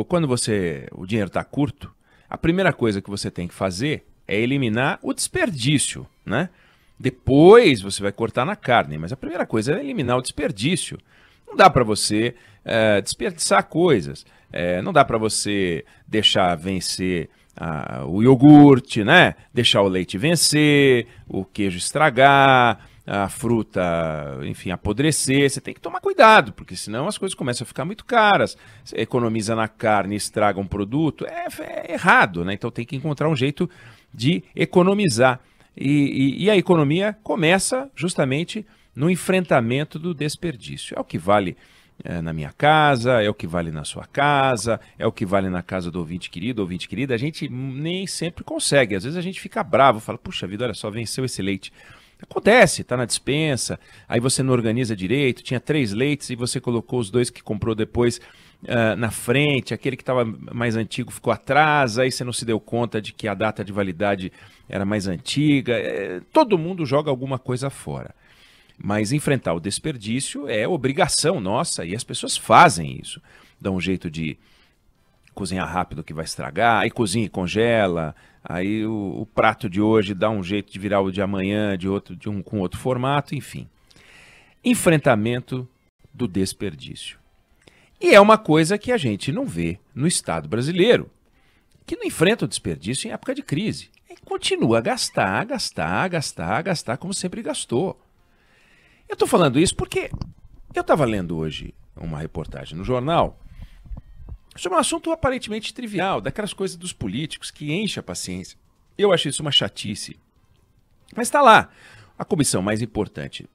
quando o dinheiro está curto, a primeira coisa que você tem que fazer é eliminar o desperdício, né? Depois você vai cortar na carne, mas a primeira coisa é eliminar o desperdício. Não dá para você desperdiçar coisas, não dá para você deixar vencer o iogurte, né? Deixar o leite vencer, o queijo estragar, a fruta, enfim, apodrecer. Você tem que tomar cuidado, porque senão as coisas começam a ficar muito caras. Você economiza na carne, estraga um produto, é errado, né? Então tem que encontrar um jeito de economizar. E a economia começa justamente no enfrentamento do desperdício. É o que vale na minha casa, é o que vale na sua casa, é o que vale na casa do ouvinte querido, ouvinte querida. A gente nem sempre consegue. Às vezes a gente fica bravo, fala, puxa vida, olha só, venceu esse leite. Acontece, tá na despensa, aí você não organiza direito, tinha 3 leites e você colocou os 2 que comprou depois na frente, aquele que estava mais antigo ficou atrás, aí você não se deu conta de que a data de validade era mais antiga. Todo mundo joga alguma coisa fora. Mas enfrentar o desperdício é obrigação nossa e as pessoas fazem isso. Dão um jeito de cozinhar rápido que vai estragar, aí cozinha e congela, aí o prato de hoje dá um jeito de virar o de amanhã com outro formato, enfim. Enfrentamento do desperdício. E é uma coisa que a gente não vê no Estado brasileiro, que não enfrenta o desperdício em época de crise. E continua a gastar, gastar, gastar, gastar como sempre gastou. Eu estou falando isso porque eu estava lendo hoje uma reportagem no jornal sobre um assunto aparentemente trivial, daquelas coisas dos políticos que enche a paciência. Eu acho isso uma chatice. Mas está lá. A comissão mais importante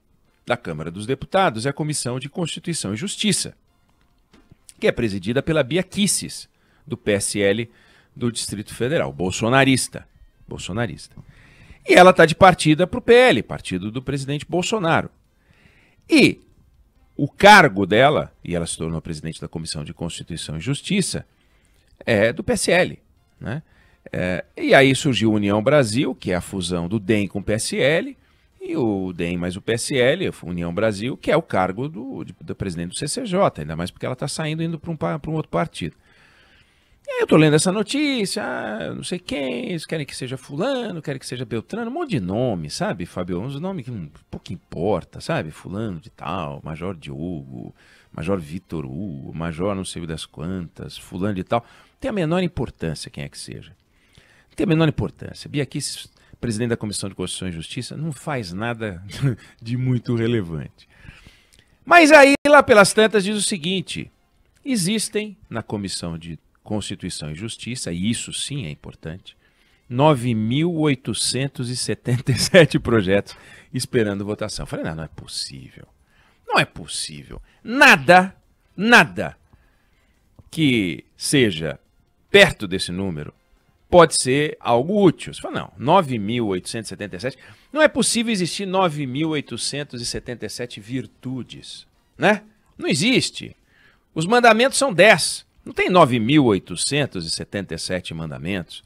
da Câmara dos Deputados é a Comissão de Constituição e Justiça, que é presidida pela Bia Kicis, do PSL do Distrito Federal, bolsonarista. E ela está de partida para o PL, partido do presidente Bolsonaro. E o cargo dela, e ela se tornou presidente da Comissão de Constituição e Justiça, é do PSL, né? E aí surgiu a União Brasil, que é a fusão do DEM com o PSL, e o DEM mais o PSL, a União Brasil, que é o cargo do presidente do CCJ, ainda mais porque ela está saindo indo para um outro partido. E aí eu estou lendo essa notícia, não sei quem, eles querem que seja fulano, querem que seja Beltrano, um monte de nome, sabe, Fábio? Uns nomes que pouco importa, sabe? Fulano de tal, Major Diogo, Major Vitor Hugo, Major não sei das quantas, fulano de tal. Não tem a menor importância quem é que seja. Não tem a menor importância. Bia Kicis, presidente da Comissão de Constituição e Justiça, não faz nada de muito relevante. Mas aí, lá pelas tantas, diz o seguinte: existem na Comissão de Constituição e Justiça, e isso sim é importante, 9.877 projetos esperando votação. Eu falei, não é possível. Não é possível. Nada que seja perto desse número pode ser algo útil. Você fala, não, 9.877, não é possível existir 9.877 virtudes, né? Não existe. Os mandamentos são 10. Não tem 9.877 mandamentos.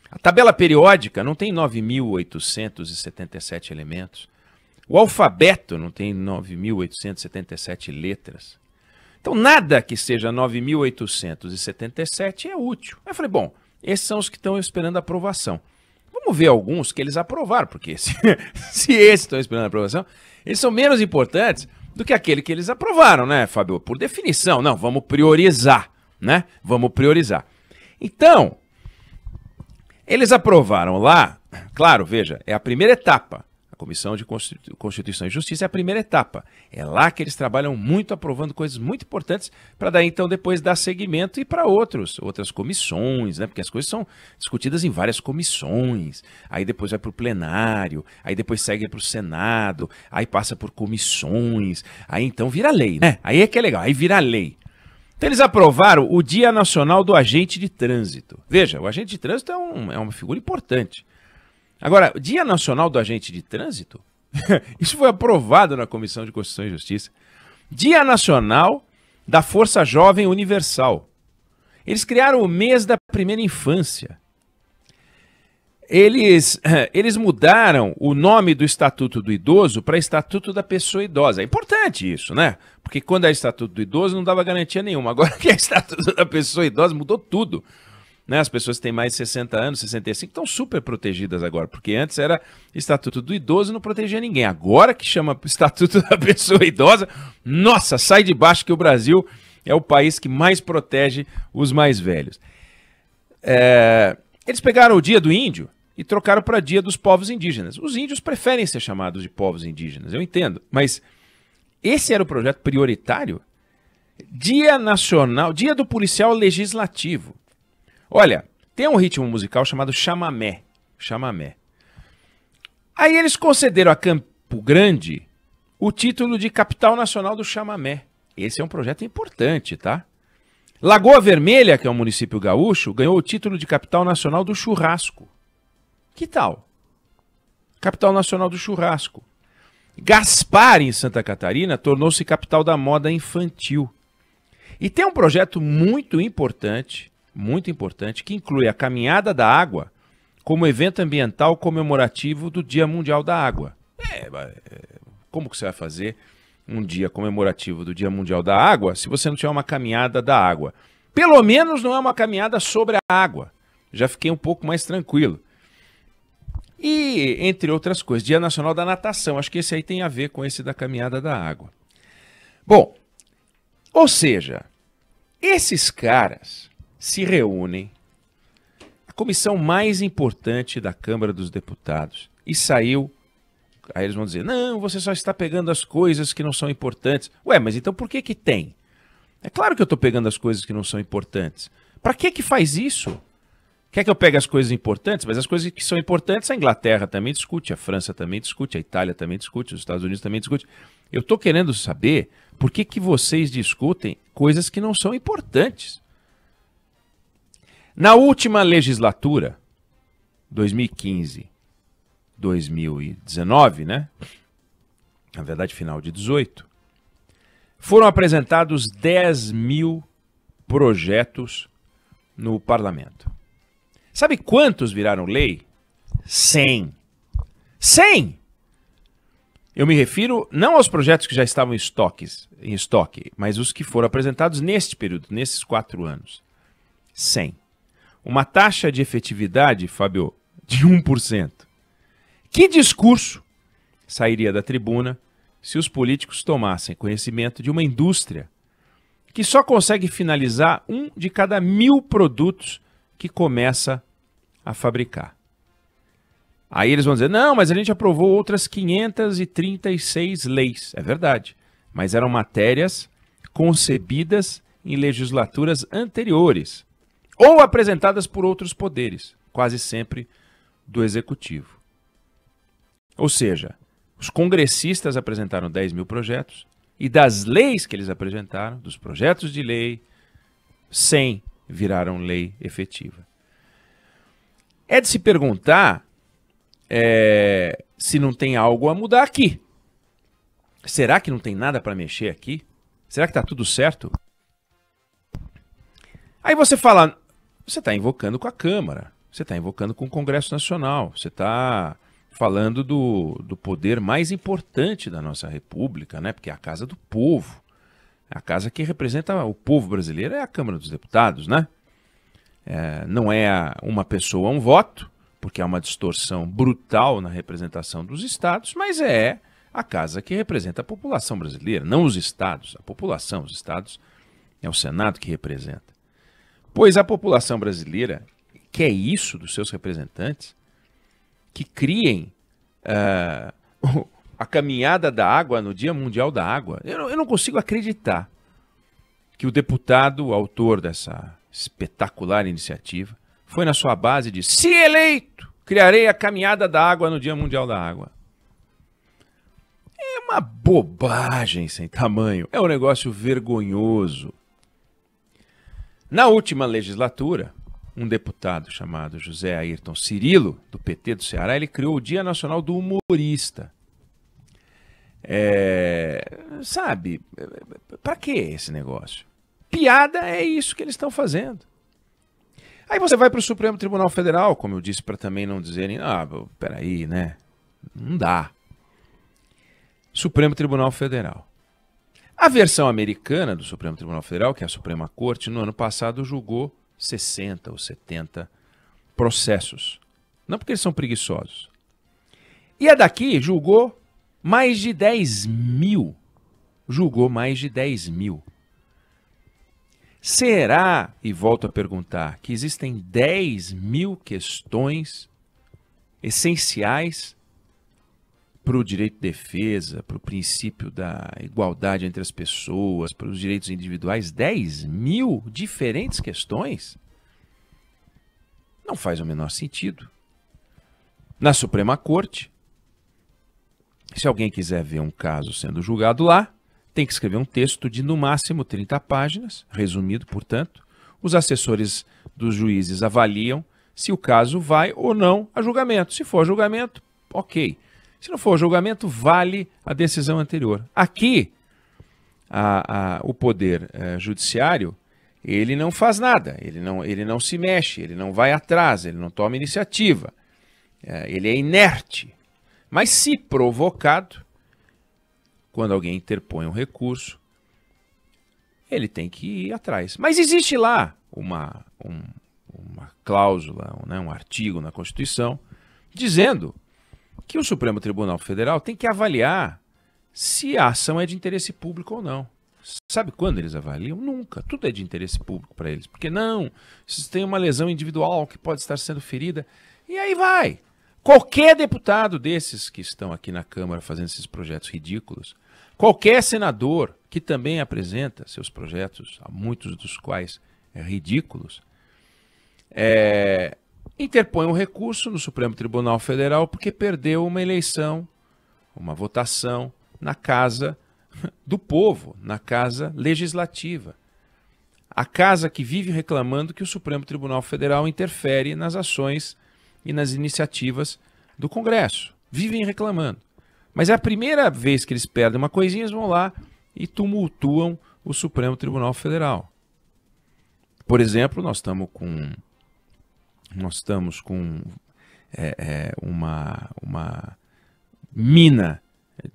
A tabela periódica não tem 9.877 elementos. O alfabeto não tem 9.877 letras. Então, nada que seja 9.877 é útil. Aí eu falei, bom, esses são os que estão esperando aprovação. Vamos ver alguns que eles aprovaram, porque se esses estão esperando aprovação, eles são menos importantes do que aquele que eles aprovaram, né, Fábio? Por definição, não, vamos priorizar, né? Vamos priorizar. Então, eles aprovaram lá, claro, veja, é a primeira etapa. A Comissão de Constituição e Justiça é a primeira etapa. É lá que eles trabalham muito, aprovando coisas muito importantes, para daí então depois dar seguimento e para outras comissões, né? Porque as coisas são discutidas em várias comissões, aí depois vai para o plenário, aí depois segue para o Senado, aí passa por comissões, aí então vira lei, né? Aí é que é legal, aí vira lei. Então eles aprovaram o Dia Nacional do Agente de Trânsito. Veja, o agente de trânsito é uma figura importante. Agora, Dia Nacional do Agente de Trânsito, isso foi aprovado na Comissão de Constituição e Justiça. Dia Nacional da Força Jovem Universal. Eles criaram o mês da primeira infância. eles mudaram o nome do Estatuto do Idoso para Estatuto da Pessoa Idosa. É importante isso, né? Porque quando é Estatuto do Idoso não dava garantia nenhuma. Agora que é Estatuto da Pessoa Idosa, mudou tudo. Né? As pessoas que têm mais de 60 anos, 65, estão super protegidas agora, porque antes era Estatuto do Idoso e não protegia ninguém. Agora que chama Estatuto da Pessoa Idosa, nossa, sai de baixo que o Brasil é o país que mais protege os mais velhos. Eles pegaram o Dia do Índio e trocaram para Dia dos Povos Indígenas. Os índios preferem ser chamados de povos indígenas, eu entendo, mas esse era o projeto prioritário? Dia Nacional, Dia do Policial Legislativo. Olha, tem um ritmo musical chamado chamamé. Chamamé. Aí eles concederam a Campo Grande o título de capital nacional do chamamé. Esse é um projeto importante, tá? Lagoa Vermelha, que é um município gaúcho, ganhou o título de capital nacional do churrasco. Que tal? Capital nacional do churrasco. Gaspar, em Santa Catarina, tornou-se capital da moda infantil. E tem um projeto muito importante, que inclui a Caminhada da Água como evento ambiental comemorativo do Dia Mundial da Água. Como que você vai fazer um dia comemorativo do Dia Mundial da Água se você não tiver uma caminhada da água? Pelo menos não é uma caminhada sobre a água. Já fiquei um pouco mais tranquilo. E, entre outras coisas, Dia Nacional da Natação. Acho que esse aí tem a ver com esse da caminhada da água. Bom, ou seja, esses caras se reúnem, a comissão mais importante da Câmara dos Deputados, e saiu. Aí eles vão dizer, não, você só está pegando as coisas que não são importantes. Ué, mas então por que que tem? É claro que eu estou pegando as coisas que não são importantes. Para que faz isso? Quer que eu pegue as coisas importantes? Mas as coisas que são importantes a Inglaterra também discute, a França também discute, a Itália também discute, os Estados Unidos também discute. Eu estou querendo saber por que vocês discutem coisas que não são importantes. Na última legislatura, 2015, 2019, né? Na verdade, final de 18, foram apresentados 10 mil projetos no parlamento. Sabe quantos viraram lei? 100. 100! Eu me refiro não aos projetos que já estavam em estoque, mas os que foram apresentados neste período, nesses 4 anos. 100. Uma taxa de efetividade, Fábio, de 1%. Que discurso sairia da tribuna se os políticos tomassem conhecimento de uma indústria que só consegue finalizar 1 de cada 1000 produtos que começa a fabricar? Aí eles vão dizer, não, mas a gente aprovou outras 536 leis. É verdade, mas eram matérias concebidas em legislaturas anteriores ou apresentadas por outros poderes, quase sempre do executivo. Ou seja, os congressistas apresentaram 10 mil projetos e das leis que eles apresentaram, dos projetos de lei, 100 viraram lei efetiva. É de se perguntar se não tem algo a mudar aqui. Será que não tem nada para mexer aqui? Será que está tudo certo? Aí você fala, você está invocando com a Câmara, você está invocando com o Congresso Nacional, você está falando do poder mais importante da nossa República, né? Porque é a casa do povo. A casa que representa o povo brasileiro é a Câmara dos Deputados, né? Não é uma pessoa, um voto, porque há uma distorção brutal na representação dos estados, mas é a casa que representa a população brasileira, não os estados, a população. Os estados é o Senado que representa. Pois a população brasileira quer isso dos seus representantes, que criem a caminhada da água no Dia Mundial da Água. Eu não consigo acreditar que o deputado, o autor dessa espetacular iniciativa, foi na sua base e disse, se eleito, criarei a caminhada da água no Dia Mundial da Água. É uma bobagem sem tamanho, é um negócio vergonhoso. Na última legislatura, um deputado chamado José Ayrton Cirilo, do PT do Ceará, ele criou o Dia Nacional do Humorista. Sabe, para que esse negócio? Piada é isso que eles estão fazendo. Aí você vai para o Supremo Tribunal Federal, como eu disse, para também não dizerem, peraí, né? Não dá. Supremo Tribunal Federal. A versão americana do Supremo Tribunal Federal, que é a Suprema Corte, no ano passado julgou 60 ou 70 processos. Não porque eles são preguiçosos. E a daqui julgou mais de 10 mil. Julgou mais de 10 mil. Será, e volto a perguntar, que existem 10 mil questões essenciais para o direito de defesa, para o princípio da igualdade entre as pessoas, para os direitos individuais? 10 mil diferentes questões? Não faz o menor sentido. Na Suprema Corte, se alguém quiser ver um caso sendo julgado lá, tem que escrever um texto de no máximo 30 páginas, resumido, portanto. Os assessores dos juízes avaliam se o caso vai ou não a julgamento. Se for a julgamento, ok. Se não for a julgamento, vale a decisão anterior. Aqui, o poder judiciário, ele não faz nada, ele não se mexe, ele não vai atrás, ele não toma iniciativa. Ele é inerte. Mas se provocado, quando alguém interpõe um recurso, ele tem que ir atrás. Mas existe lá uma cláusula, né, um artigo na Constituição, dizendo que o Supremo Tribunal Federal tem que avaliar se a ação é de interesse público ou não. Sabe quando eles avaliam? Nunca. Tudo é de interesse público para eles. Porque não, se tem uma lesão individual que pode estar sendo ferida, e aí vai. Qualquer deputado desses que estão aqui na Câmara fazendo esses projetos ridículos, qualquer senador que também apresenta seus projetos, muitos dos quais ridículos, interpõe um recurso no Supremo Tribunal Federal porque perdeu uma eleição, uma votação na Casa do Povo, na Casa Legislativa. A casa que vive reclamando que o Supremo Tribunal Federal interfere nas ações e nas iniciativas do Congresso. Vivem reclamando. Mas é a primeira vez que eles perdem uma coisinha, eles vão lá e tumultuam o Supremo Tribunal Federal. Por exemplo, nós estamos com uma mina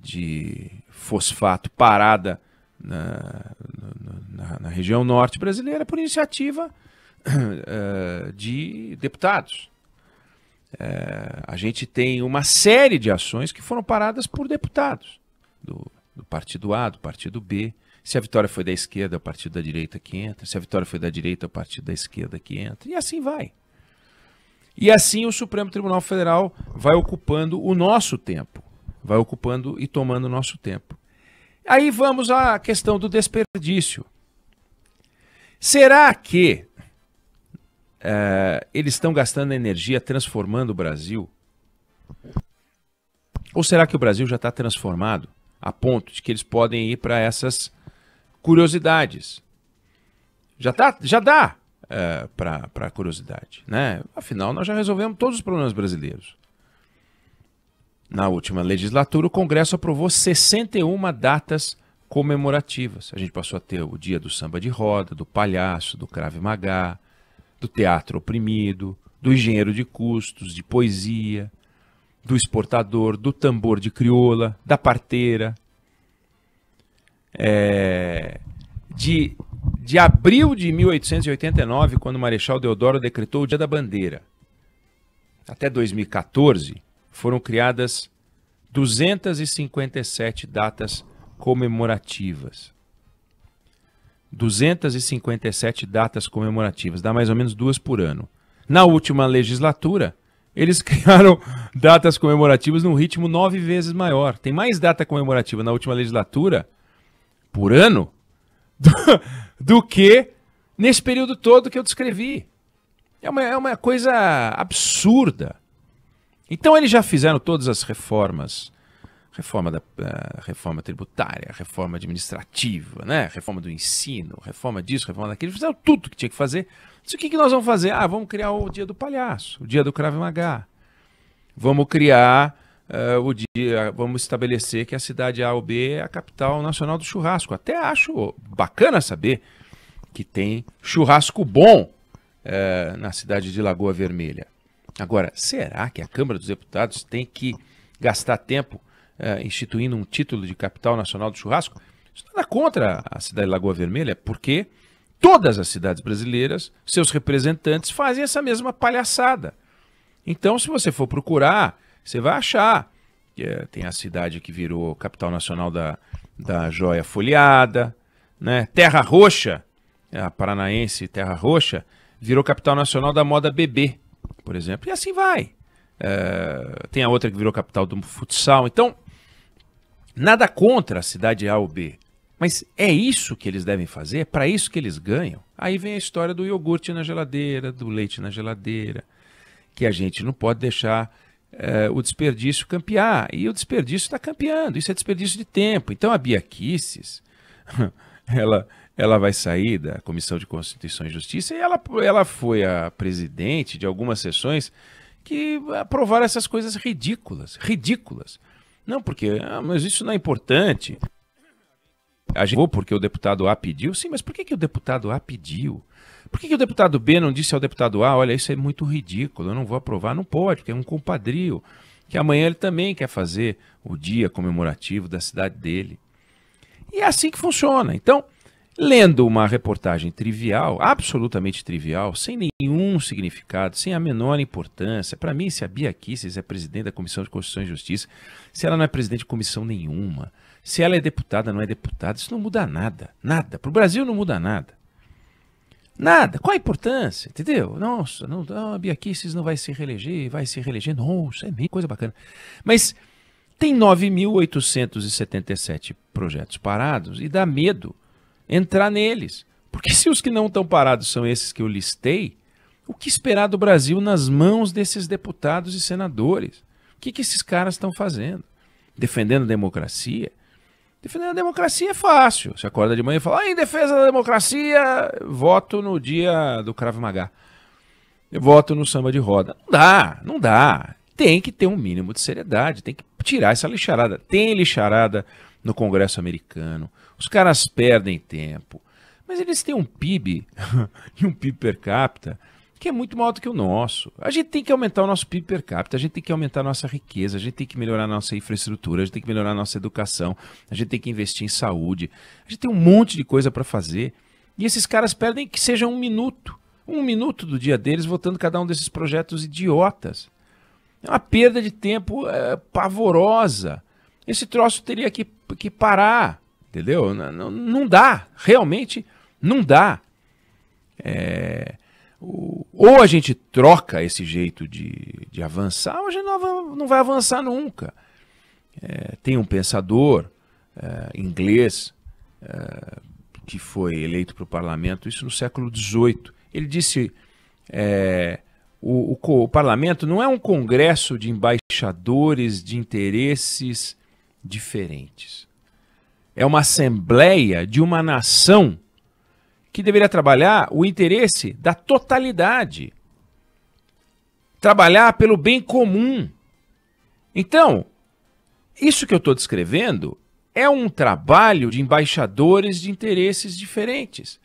de fosfato parada na região norte brasileira por iniciativa de deputados. A gente tem uma série de ações que foram paradas por deputados do partido A, do partido B. Se a vitória foi da esquerda, é o partido da direita que entra. Se a vitória foi da direita, é o partido da esquerda que entra. E assim vai. E assim o Supremo Tribunal Federal vai ocupando o nosso tempo. Vai ocupando e tomando o nosso tempo. Aí vamos à questão do desperdício. Será que eles estão gastando energia transformando o Brasil? Ou será que o Brasil já está transformado a ponto de que eles podem ir para essas curiosidades? Já dá para curiosidade, né? Afinal, nós já resolvemos todos os problemas brasileiros. Na última legislatura, o Congresso aprovou 61 datas comemorativas. A gente passou a ter o dia do samba de roda, do palhaço, do Krav Maga, do teatro oprimido, do engenheiro de custos, de poesia, do exportador, do tambor de crioula, da parteira. De abril de 1889, quando o Marechal Deodoro decretou o Dia da Bandeira, até 2014, foram criadas 257 datas comemorativas. 257 datas comemorativas, dá mais ou menos 2 por ano. Na última legislatura, eles criaram datas comemorativas num ritmo 9 vezes maior. Tem mais data comemorativa na última legislatura, por ano, do que nesse período todo que eu descrevi. É uma coisa absurda. Então eles já fizeram todas as reformas. Reforma tributária, reforma administrativa, né? Reforma do ensino, reforma disso, reforma daquilo. Fizeram tudo que tinha que fazer. Mas o que nós vamos fazer? Vamos criar o dia do palhaço, o dia do Krav Maga. Vamos criar vamos estabelecer que a cidade A ou B é a capital nacional do churrasco. Até acho bacana saber que tem churrasco bom na cidade de Lagoa Vermelha. Agora, será que a Câmara dos Deputados tem que gastar tempo instituindo um título de capital nacional do churrasco? Isso nada contra a cidade de Lagoa Vermelha, porque todas as cidades brasileiras, seus representantes fazem essa mesma palhaçada. Então, se você for procurar, você vai achar que tem a cidade que virou capital nacional da joia folheada, né? Terra Roxa, a paranaense Terra Roxa, virou capital nacional da moda bebê, por exemplo. E assim vai. Tem a outra que virou capital do futsal. Então, nada contra a cidade A ou B. Mas é isso que eles devem fazer? É para isso que eles ganham? Aí vem a história do iogurte na geladeira, do leite na geladeira, que a gente não pode deixar o desperdício campear. E o desperdício está campeando. Isso é desperdício de tempo. Então a Bia Kicis, ela vai sair da Comissão de Constituição e Justiça e ela foi a presidente de algumas sessões que aprovaram essas coisas ridículas. Ridículas. Não, porque mas isso não é importante. A gente porque o deputado A pediu? Sim, mas por que o deputado A pediu? Por que o deputado B não disse ao deputado A, olha, isso é muito ridículo, eu não vou aprovar? Não pode, porque é um compadrio, que amanhã ele também quer fazer o dia comemorativo da cidade dele. E é assim que funciona. Então, lendo uma reportagem trivial, absolutamente trivial, sem nenhum significado, sem a menor importância, para mim, se a Bia Kicis é presidente da Comissão de Constituição e Justiça, se ela não é presidente de comissão nenhuma, se ela é deputada, não é deputada, isso não muda nada. Nada. Para o Brasil não muda nada. Nada. Qual a importância? Entendeu? Nossa, a Bia Kicis não vai se reeleger, vai se reeleger. Nossa, é meio coisa bacana. Mas tem 9.877 projetos parados e dá medo entrar neles. Porque se os que não estão parados são esses que eu listei, o que esperar do Brasil nas mãos desses deputados e senadores? O que esses caras estão fazendo? Defendendo a democracia? Defendendo a democracia é fácil. Você acorda de manhã e fala, em defesa da democracia, voto no dia do Krav Maga. Eu voto no samba de roda. Não dá, não dá. Tem que ter um mínimo de seriedade, tem que tirar essa lixarada. Tem lixarada no Congresso americano. Os caras perdem tempo. Mas eles têm um PIB e um PIB per capita que é muito maior do que o nosso. A gente tem que aumentar o nosso PIB per capita, a gente tem que aumentar a nossa riqueza, a gente tem que melhorar a nossa infraestrutura, a gente tem que melhorar a nossa educação, a gente tem que investir em saúde. A gente tem um monte de coisa para fazer. E esses caras perdem que seja um minuto do dia deles votando cada um desses projetos idiotas. É uma perda de tempo pavorosa. Esse troço teria que parar, entendeu? Não dá, realmente não dá. Ou a gente troca esse jeito de avançar, ou a gente não vai avançar nunca. Tem um pensador inglês que foi eleito para o parlamento, isso no século XVIII. Ele disse, o parlamento não é um congresso de embaixadores de interesses diferentes. É uma assembleia de uma nação que deveria trabalhar o interesse da totalidade. Trabalhar pelo bem comum. Então, isso que eu estou descrevendo é um trabalho de embaixadores de interesses diferentes.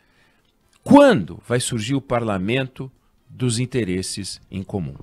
Quando vai surgir o parlamento dos interesses em comum?